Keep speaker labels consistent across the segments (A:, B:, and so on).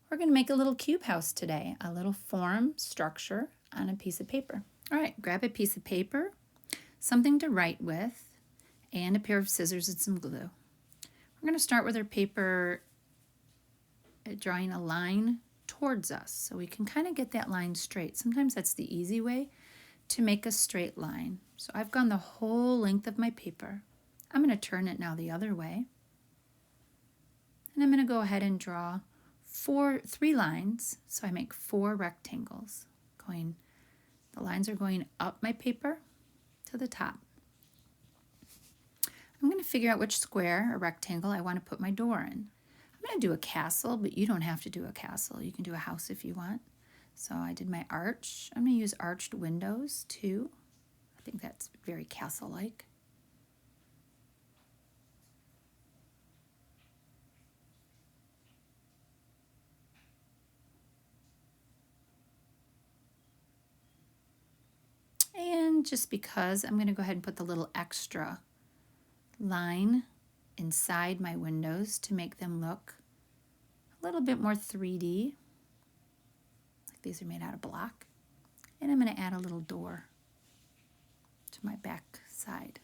A: We're going to make a little cube house today, a little form structure on a piece of paper. All right, grab a piece of paper, something to write with, and a pair of scissors and some glue. We're going to start with our paper drawing a line towards us so we can kind of get that line straight. Sometimes that's the easy way to make a straight line. So I've gone the whole length of my paper. I'm going to turn it now the other way. And I'm going to go ahead and draw three lines. So I make 4 rectangles. The lines are going up my paper to the top. I'm going to figure out which square or rectangle I want to put my door in. I'm going to do a castle, but you don't have to do a castle. You can do a house if you want. So I did my arch. I'm going to use arched windows too. I think that's very castle-like. And just because, I'm going to go ahead and put the little extra line inside my windows to make them look a little bit more 3D. Like these are made out of block. And I'm going to add a little door to my back side.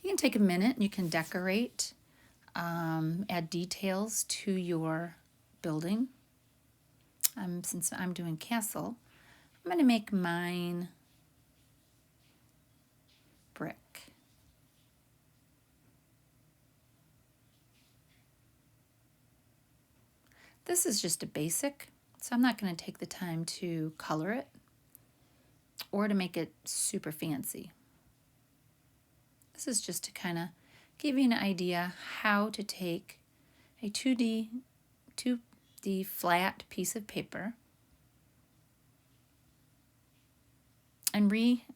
A: You can take a minute and you can decorate, add details to your building. Since I'm doing castle, I'm going to make mine brick. This is just a basic, so I'm not going to take the time to color it or to make it super fancy. This is just to kind of give you an idea how to take a 2D flat piece of paper and re-situate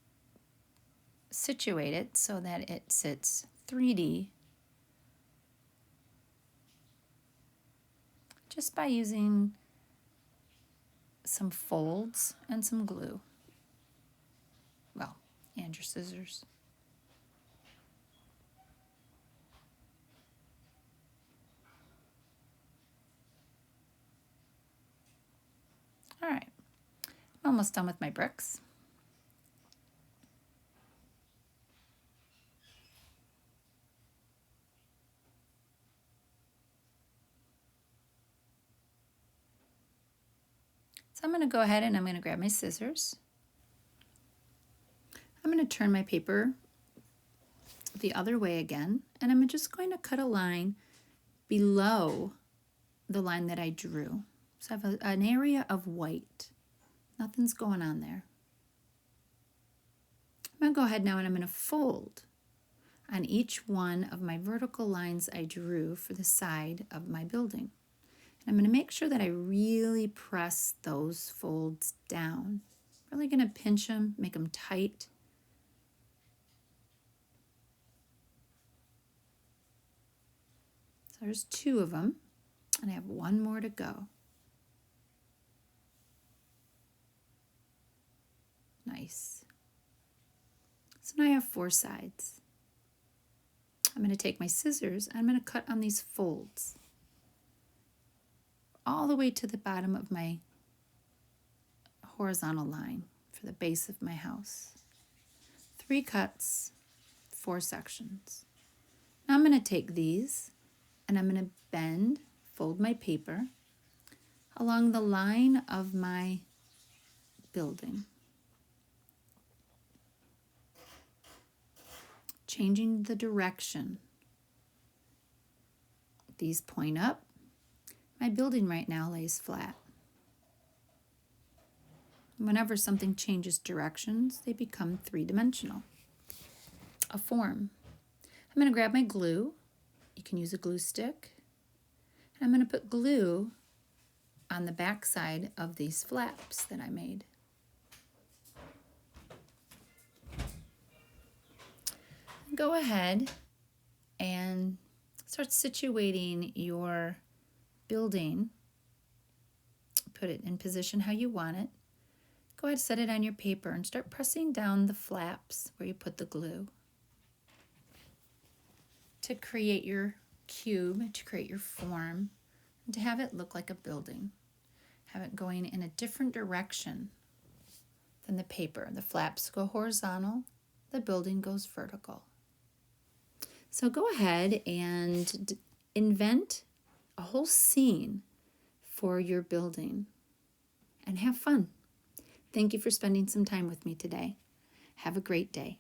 A: it so that it sits 3D just by using some folds and some glue. Well, and your scissors. All right, I'm almost done with my bricks. So I'm going to go ahead and I'm going to grab my scissors. I'm going to turn my paper the other way again, and I'm just going to cut a line below the line that I drew. So I have an area of white. Nothing's going on there. I'm going to go ahead now and I'm going to fold on each one of my vertical lines I drew for the side of my building. And I'm going to make sure that I really press those folds down. Really going to pinch them, make them tight. So there's 2 of them, and I have 1 more to go. Nice. So now I have 4 sides. I'm going to take my scissors and I'm going to cut on these folds all the way to the bottom of my horizontal line for the base of my house. 3 cuts, 4 sections. Now I'm going to take these and I'm going to bend, fold my paper along the line of my building. Changing the direction. These point up. My building right now lays flat. Whenever something changes directions, they become 3-dimensional. A form. I'm going to grab my glue. You can use a glue stick. And I'm going to put glue on the back side of these flaps that I made. Go ahead and start situating your building. Put it in position how you want it. Go ahead, set it on your paper and start pressing down the flaps where you put the glue to create your cube, to create your form and to have it look like a building. Have it going in a different direction than the paper. The flaps go horizontal, the building goes vertical. So go ahead and invent a whole scene for your building and have fun. Thank you for spending some time with me today. Have a great day.